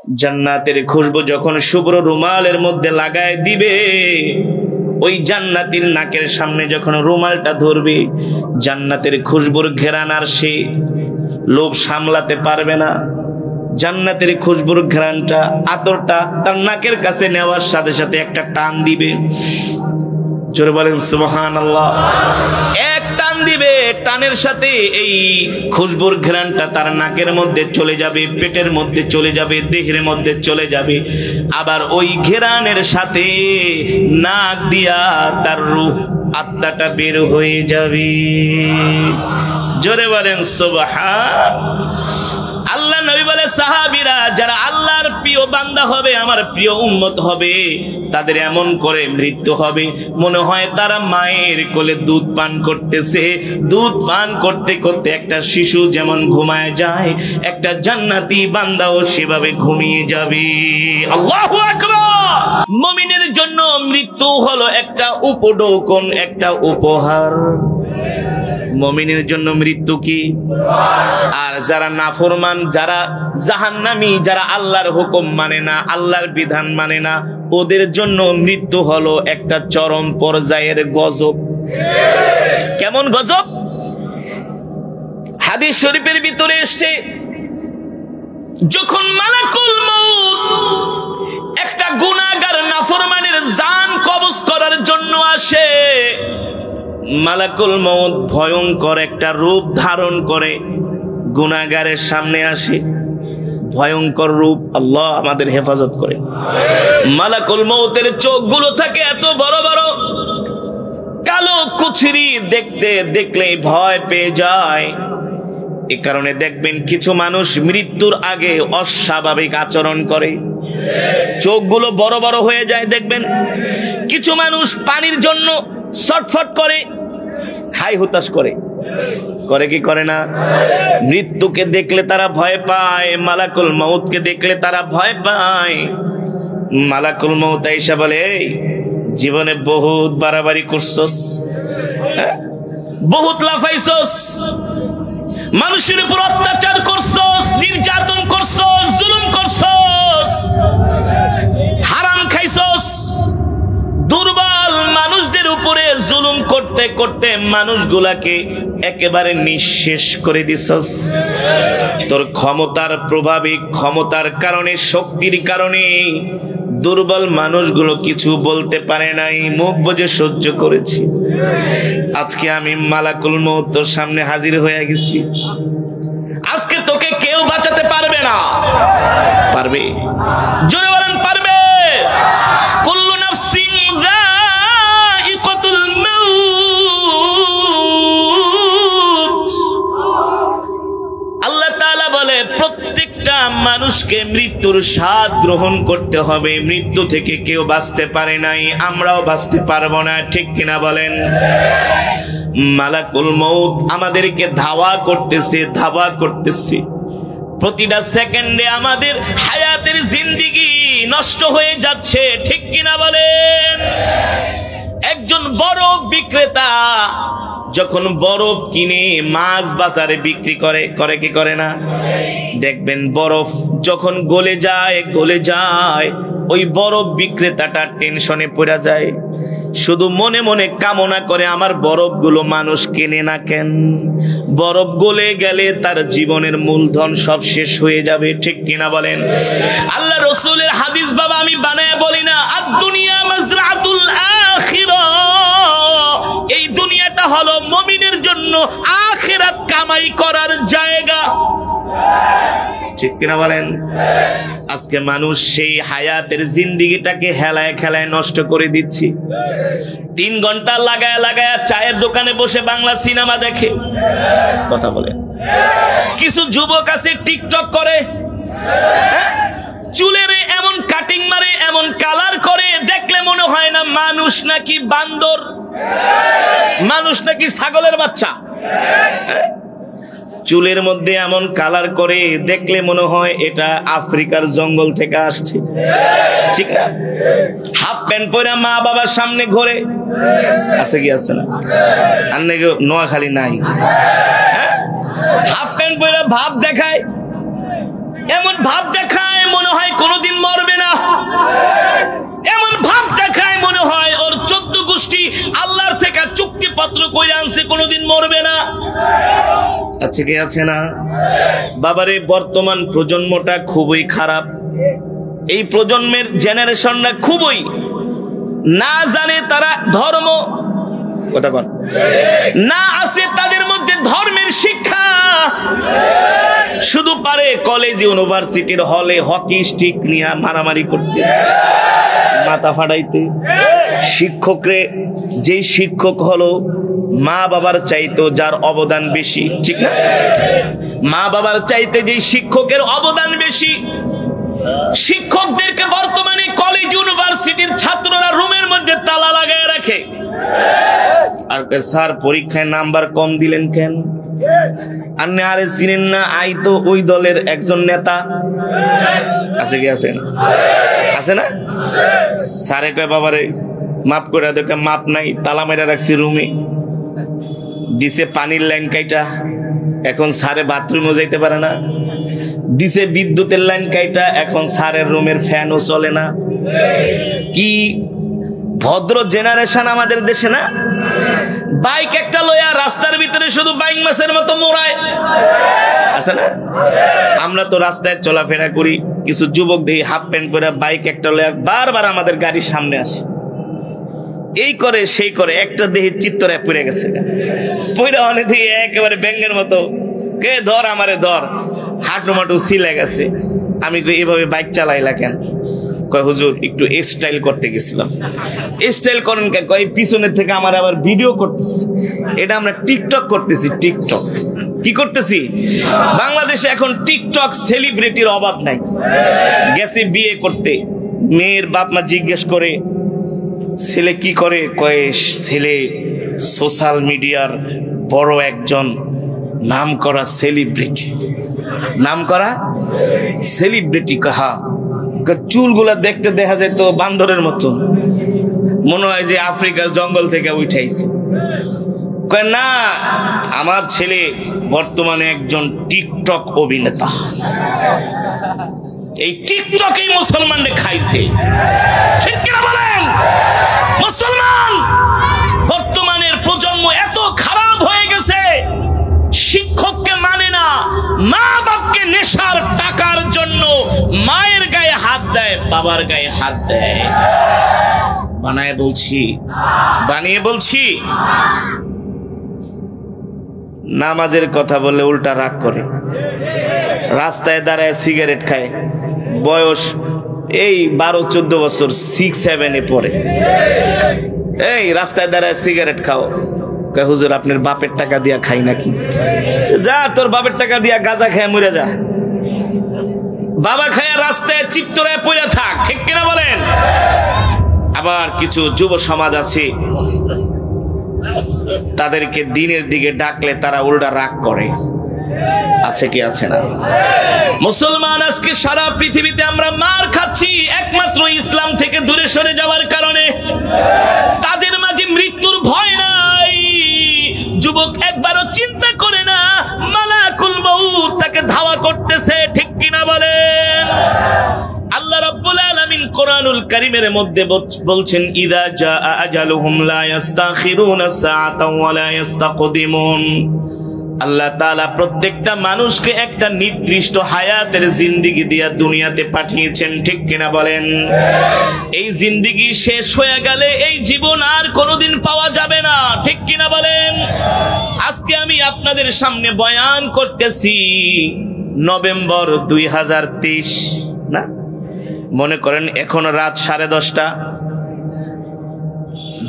জান্নাতের খুশবু যখন শুভ্র রুমালের মধ্যে লাগায় দিবে, ওই জান্নাতের নাকের সামনে যখন রুমালটা ধরবে, জান্নাতের খুশবুর ঘেরান আর সে লোভ সামলাতে পারবে না। জান্নাতের খুশবুর ঘ্রাণটা, আতরটা তার নাকের কাছে নেওয়ার সাথে সাথে একটা টান দিবে। জোরে বলেন সুবহানাল্লাহ। এক টান দিবে, টানের সাথে এই খুশবুর ঘ্রাণটা তার নাকের মধ্যে চলে যাবে, পেটের মধ্যে চলে যাবে, দেহের মধ্যে চলে যাবে। আবার ওই ঘ্রাণের সাথে নাক দিয়া তার রূহ, আত্মাটা বের হয়ে যাবে। জোরে বলেন সুবহান। আল্লাহ নবী বলে, সাহাবীরা যারা আল্লাহর প্রিয় বান্দা হবে, আমার প্রিয় উম্মত হবে, তাদের এমন করে মৃত্যু হবে মনে হয় তারা মায়ের কোলে দুধ পান করতেছে। দুধ পান করতে করতে একটা শিশু যেমন ঘুমায় যায়, একটা জান্নাতি বান্দাও সেভাবে ঘুমিয়ে যাবে। আল্লাহু আকবার। মুমিনের জন্য মৃত্যু হলো একটা উপঢৌকন, একটা উপহার। মুমিনের জন্য মৃত্যু কি? আর যারা নাফরমান, যারা জাহান্নামী, যারা আল্লাহর হুকুম মানে না, আল্লাহর বিধান মানে না, ওদের জন্য মৃত্যু হলো একটা চরম পর্যায়ের গজব। কেমন গজব? হাদিস শরীফের ভিতরে এসেছে, যখন মালাকুল মউত একটা গুনাহগার নাফরমানের জান কবজ করার জন্য আসে, মালাকুল মউত ভয়ঙ্কর একটা রূপ ধারণ করে গুনাহগারের সামনে আসে। ভয়ঙ্কর রূপ, আল্লাহ আমাদের হেফাজত করে। মালাকুল মউতের চোখগুলো থাকে এত বড় বড়, কালো কুচুরি, দেখতে দেখলে ভয় পেয়ে যায়। এ কারণে দেখবেন কিছু মানুষ মৃত্যুর আগে অস্বাভাবিক আচরণ করে, চোখগুলো বড় বড় হয়ে যায়। দেখবেন কিছু মানুষ পানির জন্য ছটফট করে, হাই হুতাশ করে, করে কি করে না? মৃত্যুকে দেখলে তারা ভয় পায়, মালাকুল মউতকে দেখলে তারা ভয় পায়। মালাকুল মউত আইসা বলে, এই জীবনে বহুত বাড়াবাড়ি করছস, বহুত লাফাইছস, মানুষের উপর অত্যাচার করছস, নির্যাতন করছস, জুলুম করছস, হারাম খাইছস, দুর্বল মানুষদের উপরে জুলুম করতে করতে মানুষগুলাকে একেবারে নিঃশেষ করে দিছস। তোর ক্ষমতার প্রভাবে, ক্ষমতার কারণে, শক্তির কারণে দুর্বল মানুষগুলো কিছু বলতে পারে নাই, মুখ বুজে সহ্য করেছি। আজকে আমি মালাকুল মউত তোর সামনে হাজির হয়ে গেছি, আজকে তোকে কেউ বাঁচাতে পারবে না। পারবে? জোরে বলেন পারবে। কুল্লু নাফসিন যায়িকাতুল মাউত। আল্লাহ তাআলা বলে, প্রত্যেকটা মানুষকে মৃত্যুর স্বাদ গ্রহণ করতে হবে। মৃত্যু থেকে কেউ বাঁচতে পারে নাই, আমরাও বাঁচতে পারবো না, ঠিক কিনা বলেন? মালাকুল মউত আমাদেরকে ধাওয়া করতেছে, ধাওয়া করতেছে। প্রতিটা সেকেন্ডে আমাদের হায়াতের জিন্দেগি নষ্ট হয়ে যাচ্ছে, ঠিক কিনা বলেন? একজন বরফ বিক্রেতা যখন বরফ কিনে মাছ বাজারে বিক্রি করে, করে কি করে না? দেখবেন বরফ যখন গলে যায়, গলে যায়, ওই বরফ বিক্রেতাটা টেনশনে পড়ে যায়, শুধু মনে মনে কামনা করে আমার বরফগুলো মানুষ কেনে না কেন। বরফ গলে গেলে তার জীবনের মূলধন সব শেষ হয়ে যাবে, ঠিক কিনা বলেন? আল্লাহ রাসূলের হাদিস বাবা আমি বানায়া বলি না, আদ-দুনিয়া মাজরাতুল আখিরা। এই দুনিয়াটা হলো মুমিনের জন্য আখিরাত কামাই করার জায়গা, ঠিক কিনা বলেন? আজকে মানুষ সেই হায়াতের জিন্দেগিটাকে হেলায় খেলায় নষ্ট করে দিচ্ছি। 3 ঘন্টা লাগায় লাগায় চায়ের দোকানে বসে বাংলা সিনেমা দেখে, কথা বলেন। কিছু যুবক আছে টিকটক করে, চুলের এমন কাটিং মারে, এমন কালার করে, দেখলে মনে হয় না মানুষ নাকি বান্দর, মানুষ নাকি ছাগলের বাচ্চা। চুলের মধ্যে এমন কালার করে, দেখলে মনে হয় এটা আফ্রিকার জঙ্গল থেকে আসছে, ঠিক না? হাফ প্যান্ট পরে মা বাবার সামনে ঘোরে, আছে কি আছে না? আর নাকি নোয়াখালী নাই, হাফ প্যান্ট পরে ভাব দেখায়, এমন ভাব দেখায় মনে হয় আছে কি আছে না? বাবারে, বর্তমান প্রজন্মটা খুবই খারাপ। এই প্রজন্মের জেনারেশনটা খুবই না জানে তারা ধর্ম, কথা বল, না আছে তাদের মধ্যে ধর্মের শিক্ষা। শুধু পারে কলেজ ইউনিভার্সিটির হলে হকি স্টিক নিয়ে মারামারি করতে, মাথা ফাটাইতে। শিক্ষকরে, যে শিক্ষক হলো মা বাবার চাইতে যার অবদান বেশি, ঠিক না? মা বাবার চাইতে যে শিক্ষকের অবদান বেশি, শিক্ষকদেরকে বর্তমানে কলেজ ইউনিভার্সিটির ছাত্ররা রুমের মধ্যে তালা লাগায় রাখে। আর স্যার পরীক্ষায় নাম্বার কম দিলেন কেন? আপনি আরে চিনেন না, আই তো ওই দলের একজন নেতা। আছে কি আছে না? আছে না? স্যারে কয় বাবারে মাপ করে দেখে, মাপ নাই, তালা মেরে রাখছি রুমে, দিছে পানির লাইন কাইটা, এখন স্যারে বাথরুমেও যাইতে পারে না। দিছে বিদ্যুতের লাইন কাইটা, এখন স্যারের রুমের ফ্যানও চলে না। কি ভদ্র জেনারেশন আমাদের দেশে না? বাইক একটা লইয়া রাস্তার ভিতরে শুধু বাইক মাছের মতো মোড়ায়, আছে না? আমরা তো রাস্তায় চলাফেরা করি, কিছু যুবক দেখি হাফ প্যান্ট পরে বাইক একটা লইয়া বারবার আমাদের গাড়ির সামনে আসে, এই করে সেই করে। একটা দেহে চিত্তরে পড়ে গেছে, পড়ে অনেক দিয়ে একেবারে ব্যাঙের মতো, কে ধর আমারে ধর, হাঁটু মাটু ছিলে গেছে। আমি এভাবে বাইক চালাইলা কেন? কয় হুজুর একটু স্টাইল করতে গেছিলাম। স্টাইল করেন কেন? কয় পিছনের থেকে আমার আবার ভিডিও করতেছি, এটা আমরা টিকটক করতেছি। টিকটক কি করতেছি? বাংলাদেশে এখন টিকটক সেলিব্রিটির অভাব নাই। গেছে বিয়ে করতে, মেয়ের বাপ মা জিজ্ঞেস করে ছেলে কি করে? কয় ছেলে সোশ্যাল মিডিয়ার বড় একজন নাম করা সেলিব্রিটি। নাম করা সেলিব্রিটি? কাহা? চুলগুলা দেখতে দেখা যায় তো বান্দরের মতো, মনে হয় যে আফ্রিকার জঙ্গল থেকে উঠাইছে। কয় না, আমার ছেলে বর্তমানে একজন টিকটক অভিনেতা। এই টিকটকেই মুসলমানদের খাইছে, ঠিক কিনা বলেন? মুসলমান বর্তমানের প্রজন্ম এত খারাপ হয়ে গেছে, শিক্ষককে মানে না, মা বাপকে নেশার টাকার জন্য মায়ের গায়ে হাত দেয়, বাবার গায়ে হাত দেয়। বানায় বলছি, বানিয়ে বলছি। নামাজের কথা বললে উল্টা রাগ করে, রাস্তায় দাঁড়ায় সিগারেট খায়, বয়স এই 12-14 বছর, 6-7 পড়ে। এই রাস্তায় দাঁড়ায় সিগারেট খাও, কয় হুজুর আপনার বাপের টাকা দিয়া খাই নাকি? যা তোর বাপের টাকা দিয়া গাঁজা খেয়ে মরে যা, বাবা খায়া রাস্তায় চিত্তরায় পড়ে থাক, ঠিক কিনা বলেন? আবার কিছু যুব সমাজ আছে, তাদেরকে দিনের দিকে ডাকলে তারা উল্টা রাগ করে, আছে কি আছে না? মুসলমান আজকে সারা পৃথিবীতে আমরা মার খাচ্ছি একমাত্র ইসলাম থেকে দূরে সরে যাওয়ার কারণে। তাদের মাঝে মৃত্যুর ভয় নাই। যুবক একবারও চিন্তা করে না মালাকুল মউত তাকে ধাওয়া করতেছে, ঠিক কিনা বলেন? আল্লাহ রাব্বুল আলামিন কোরআনুল কারীমের মধ্যে বলছেন, ইযা জাআ আজালুহুম লা ইস্তাখিরুনা সাআতাও ওয়া লা ইস্তাকদিমুন। আল্লাহ তাআলা প্রত্যেকটা মানুষকে একটা নির্দিষ্ট হায়াতের জিন্দেগি দিয়া দুনিয়াতে পাঠিয়েছেন, ঠিক কিনা বলেন? এই জিন্দেগি শেষ হয়ে গেলে এই জীবন আর কোনোদিন পাওয়া যাবে না, ঠিক কিনা বলেন? আজকে আমি আপনাদের সামনে বয়ান করতেছি নভেম্বর 2023, না? মনে করেন এখন রাত 10:30,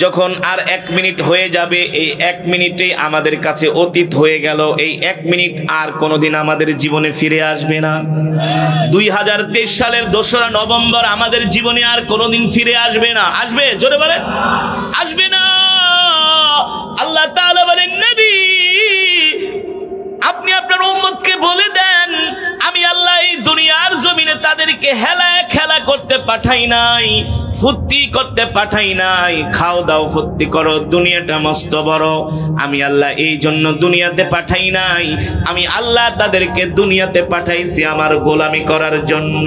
যখন আর 1 মিনিট হয়ে যাবে, এই 1 মিনিটে আমাদের কাছে অতীত হয়ে গেল। এই 1 মিনিট আর কোনোদিন আমাদের জীবনে ফিরে আসবে না। 2023 সালের 2রা নভেম্বর আমাদের জীবনে আর কোনোদিন ফিরে আসবে না। আসবে? জোরে বলেন। আসবে না। আল্লাহ তাআলা বলেন, নবী আপনি আপনার উম্মতকে বলে দেন, আমি আল্লাহ এই দুনিয়ার জমিনে তাদেরকে হেলায় খেলা করতে পাঠাই নাই, ফুর্তি করতে পাঠাই নাই। খাও দাও ফুর্তি করো, দুনিয়াটা মস্ত বড়। আমি আল্লাহ এই জন্য দুনিয়াতে পাঠাই নাই, আমি আল্লাহ তাদেরকে দুনিয়াতে পাঠাইছি আমার গোলামি করার জন্য।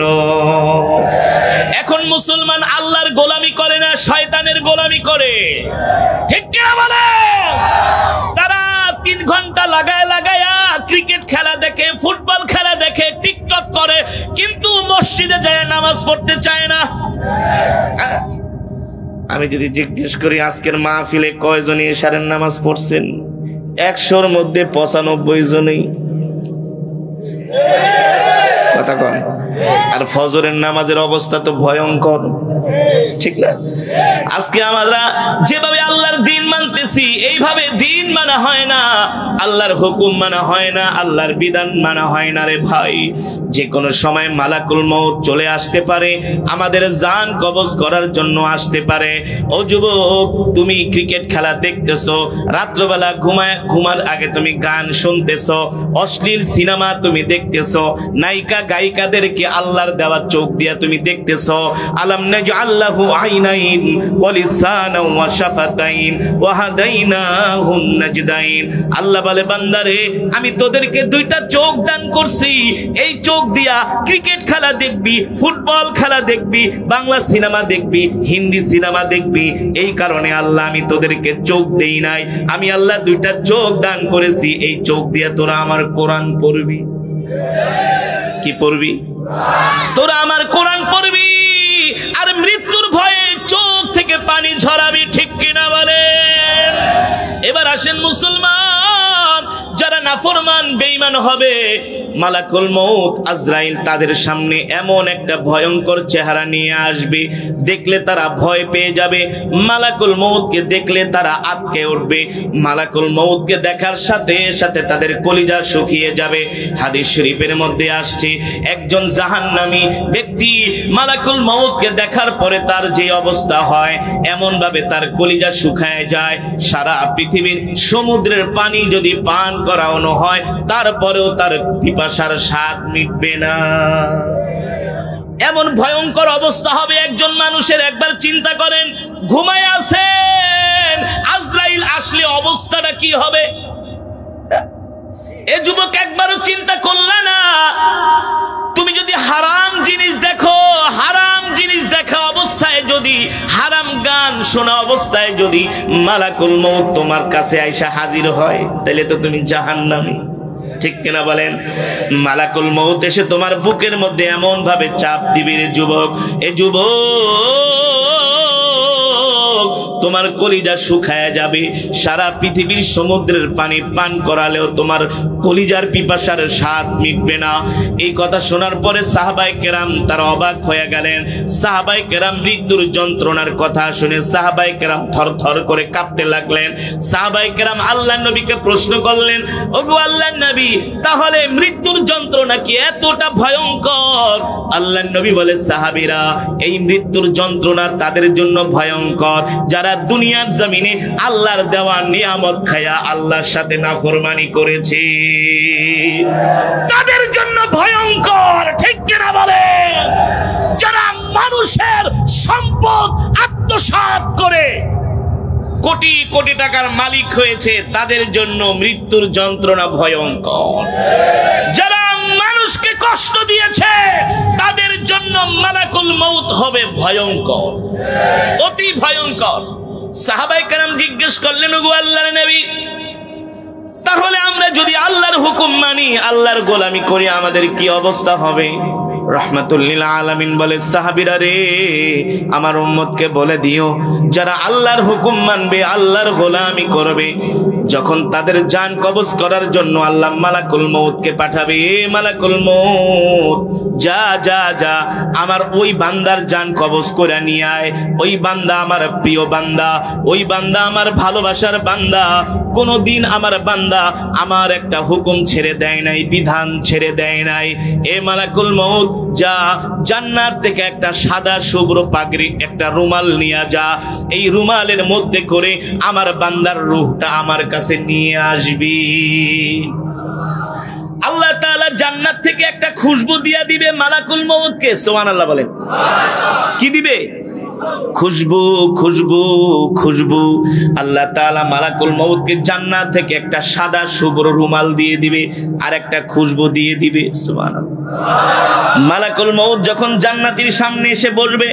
এখন মুসলমান আল্লাহর গোলামি করে না, শয়তানের গোলামি করে, ঠিক কিনা বলে? তারা 3 ঘন্টা লাগায়া ক্রিকেট খেলা দেখে, ফুটবল খেলা দেখে, টিকটক করে, কিন্তু মসজিদে যায় নামাজ পড়তে চায় না। আমি যদি জিজ্ঞেস করি আজকের মাহফিলে কয়জনই এশারের নামাজ পড়ছেন, 100-র মধ্যে 95 জনই। কথা কন। আর ফজরের নামাজের অবস্থা তো ভয়ঙ্কর, ঠিক না? আজকে আমরা যেভাবে আল্লাহর দিন মানতেছি, এইভাবে দিন মানা হয় না, আল্লাহর হুকুম মানা হয় না, আল্লাহর বিধান মানা হয় না রে ভাই। যে কোনো সময় মালাকুল মউত চলে আসতে পারে, আমাদের জান কবজ করার জন্য আসতে পারে। ও যুবক, তুমি ক্রিকেট খেলা দেখতেছো, রাত্রবেলা ঘুমার আগে তুমি গান শুনতেছো, অশ্লীল সিনেমা তুমি দেখতেছো, নায়িকা গায়িকাদেরকে আল্লাহর দেওয়া চোখ দিয়া তুমি দেখতেছো। আলাম নাজআল্লাহু আইনাইন ওয়া লিসানান ওয়া শাফাতাইন ওয়া হাদাইনাহুন নাজদাইন। আল্লাহ বলে, বান্দারে আমি তোদেরকে 2টা চোখ দান করছি, এই চোখ দিয়া ক্রিকেট খেলা দেখবি, ফুটবল খেলা দেখবি, বাংলা সিনেমা দেখবি, হিন্দি সিনেমা দেখবি। এই কারণে আল্লাহ আমি তোদেরকে চোখ দেই নাই, আমি আল্লাহ 2টা চোখ দান করেছি, এই চোখ দিয়া তোরা আমার কোরআন পড়বি। কি পড়বি? তোরা আমার কোরআন পড়বি, আর মৃত্যুর ভয়ে চোখ থেকে পানি ঝরাবি, ঠিক কিনা বলেন? এবার আসেন মুসলমান, যারা নাফরমান বেঈমান হবে, মালাকুল মউত আজরাইল তাদের সামনে এমন একটা ভয়ঙ্কর চেহারা নিয়ে আসবে, দেখলে তারা ভয় পেয়ে যাবে। মালাকুল মউতকে দেখলে তারা আটকে উঠবে, মালাকুল মউতকে দেখার সাথে সাথে তাদের কলিজা শুকিয়ে যাবে। হাদিস শরীফের মধ্যে আসছে, একজন জাহান্নামী ব্যক্তি মালাকুল মউতকে দেখার পরে তার যে অবস্থা হয়, এমন ভাবে তার কলিজা শুকায় যায়। সারা পৃথিবীর সমুদ্রের পানি যদি পান করানো হয়, তারপরেও তার পিপাসার স্বাদ মিটবে না। এমন ভয়ঙ্কর অবস্থা হবে একজন মানুষের। একবার চিন্তা করেন, ঘুমায় আছেন, আজরাইল আসলে অবস্থাটা কি হবে? এ যুবক, একবারও চিন্তা করলে না? তুমি যদি হারাম জিনিস দেখো, হারাম জিনিস দেখা অবস্থায় যদি, হারাম গান শোনা অবস্থায় যদি মালাকুল মউত তোমার কাছে আইসা হাজির হয়, তাহলে তো তুমি জাহান্নামী, ঠিক কিনা বলেন? মালাকুল মউত এসে তোমার বুকের মধ্যে এমন ভাবে চাপ দিবে রে যুবক, এ যুবক, তোমার কলিজা শুকায়া যাবে। সারা পৃথিবীর সমুদ্রের পানি পান করালেও তোমার কলিজার পিপাসার স্বাদ মিটবে না। এই কথা শোনার পরে সাহাবায়ে কেরাম তারা অবাক হয়ে গেলেন। সাহাবায়ে কেরাম মৃত্যুর যন্ত্রণার কথা শুনে সাহাবায়ে কেরাম থরথর করে কাঁপতে লাগলেন। সাহাবায়ে কেরাম আল্লাহর নবীকে প্রশ্ন করলেন, ওগো আল্লাহর নবী, তাহলে মৃত্যুর যন্ত্রণা কি এতটা ভয়ঙ্কর? আল্লাহর নবী বলে, সাহাবীরা, এই মৃত্যুর যন্ত্রণা তাদের জন্য ভয়ঙ্কর যারা দুনিয়ার জমিনে আল্লাহর দেওয়া নিয়ামত খায়া আল্লাহর সাথে নাফরমানি করেছে, তাদের জন্য ভয়ঙ্কর, ঠিক কিনা বলে? যারা মানুষের সম্পদ আত্মসাৎ করে কোটি কোটি টাকার মালিক হয়েছে, তাদের জন্য মৃত্যুর যন্ত্রণা ভয়ঙ্কর। যারা মানুষকে কষ্ট দিয়েছে, তাদের জন্য মালাকুল মউত হবে ভয়ঙ্কর, অতি ভয়ঙ্কর। সাহাবায়ে কেরাম জিজ্ঞেস করলেন, ওগো আল্লাহর নবী, তাহলে আমরা যদি আল্লাহর হুকুম মানি, আল্লাহর গোলামি করি, আমাদের কি অবস্থা হবে? রাহমাতুল্লিল আলামিন বলে, সাহাবীরা রে, আমার উম্মতকে বলে দিও, যারা আল্লাহর হুকুম মানবে, আল্লাহর গোলামি করবে, যখন তাদের জান কবজ করার জন্য আল্লাহ মালাকুল মউতকে পাঠাবে, মালাকুল মউত যা যা যা আমার ওই বান্দার জান কবজ করে নিয়ে আয়। ওই বান্দা আমার প্রিয় বান্দা, ওই বান্দা আমার ভালোবাসার বান্দা। কোনদিন আমার বান্দা আমার একটা হুকুম ছেড়ে দেয় নাই, বিধান ছেড়ে দেয় নাই। এ মালাকুল মউত, যা জান্নাত থেকে একটা সাদা শুভ্র পাগড়ি, একটা রুমাল নিয়ে যা, এই রুমালের মধ্যে করে আমার বান্দার রূহটা আমার কাছে নিয়ে আসবি। আল্লাহ তাআলা জান্নাত থেকে একটা খুশবু দিয়া দিবে মালাকুল মউতকে। সুবহানাল্লাহ বলেন। কি দিবে? খুশবু, খুশবু, খুশবু। আল্লাহ তাআলা মালাকুল মউতকে জান্নাত থেকে একটা সাদা শুভ্র রুমাল দিয়ে দিবে, আর একটা খুশবু দিয়ে দিবে। সুবহানাল্লাহ। মালাকুল মউত যখন জান্নাতীর সামনে এসে বসবে,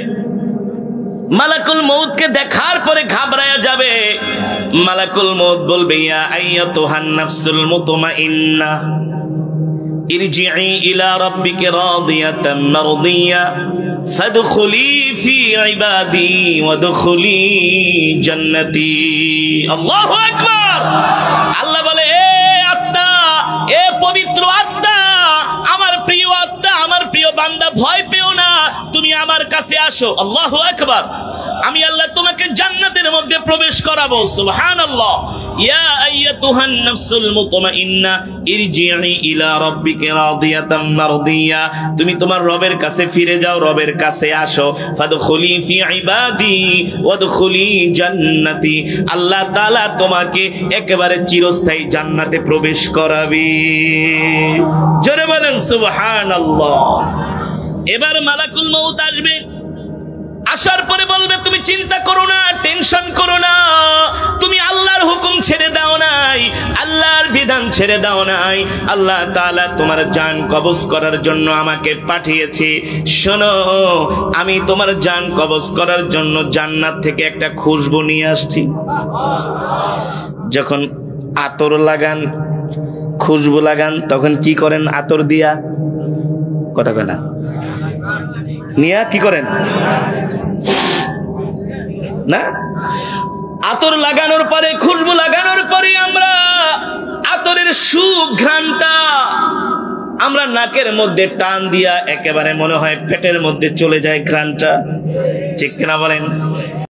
মালাকুল মউতকে দেখার পরে ঘাবড়ায়া যাবে। মালাকুল মউত বলবে, ইয়া আইয়াতুহান নাফসুল মুতমাইন্নাহ, ইরজিই ইলা রাব্বিকা রাদিয়াতাম মারদিয়া ফাদখুলি ফি ইবাদি ওয়াদখুলি জান্নাতি। আল্লাহু আকবার। আল্লাহ বলে, এ আত্মা, এ পবিত্র আত্মা, আমার প্রিয় আত্মা, আমার প্রিয় বান্দা, ভয় পেও না, তুমি আমার কাছে আসো। আল্লাহু আকবার। আমি আল্লাহ তোমাকে জান্নাতের মধ্যে প্রবেশ করাবো। সুবহানাল্লাহ। ইয়া আইয়াতুহান নাফসুল মুতমাইন্না ইরজিই ইলা রাব্বিকা রাদিয়াতাম মারদিয়া, তুমি তোমার রবের কাছে ফিরে যাও, রবের কাছে আসো। ফাদখুলি ফি ইবাদি ওয়াদখুলি জান্নাতি, আল্লাহ তাআলা তোমাকে একেবারে চিরস্থায়ী জান্নাতে প্রবেশ করাবে। জোরে বলেন সুবহানাল্লাহ। এবার মালাকুল মউত আসবে, আসার পরে বলবে, তুমি চিন্তা করো না, টেনশন করো না, তুমি আল্লাহর হুকুম ছেড়ে দাও নাই, আল্লাহর বিধান ছেড়ে দাও নাই, আল্লাহ তাআলা তোমার জান কবজ করার জন্য আমাকে পাঠিয়েছে। শোনো, আমি তোমার জান কবজ করার জন্য জান্নাত থেকে একটা খুশবু নিয়ে আসছি। যখন আতর লাগান, খুশবু লাগান, তখন কি করেন? আতর দিয়া, কথা কয় না, নিয়া কি করেন না? আতর লাগানোর পরে, খুশবু লাগানোর পরে আমরা আতরের সুঘ্রাণটা আমরা নাকের মধ্যে টান দিয়া একেবারে মনে হয় পেটের মধ্যে চলে যায় ঘ্রাণটা। ঠিক কিনা বলেন?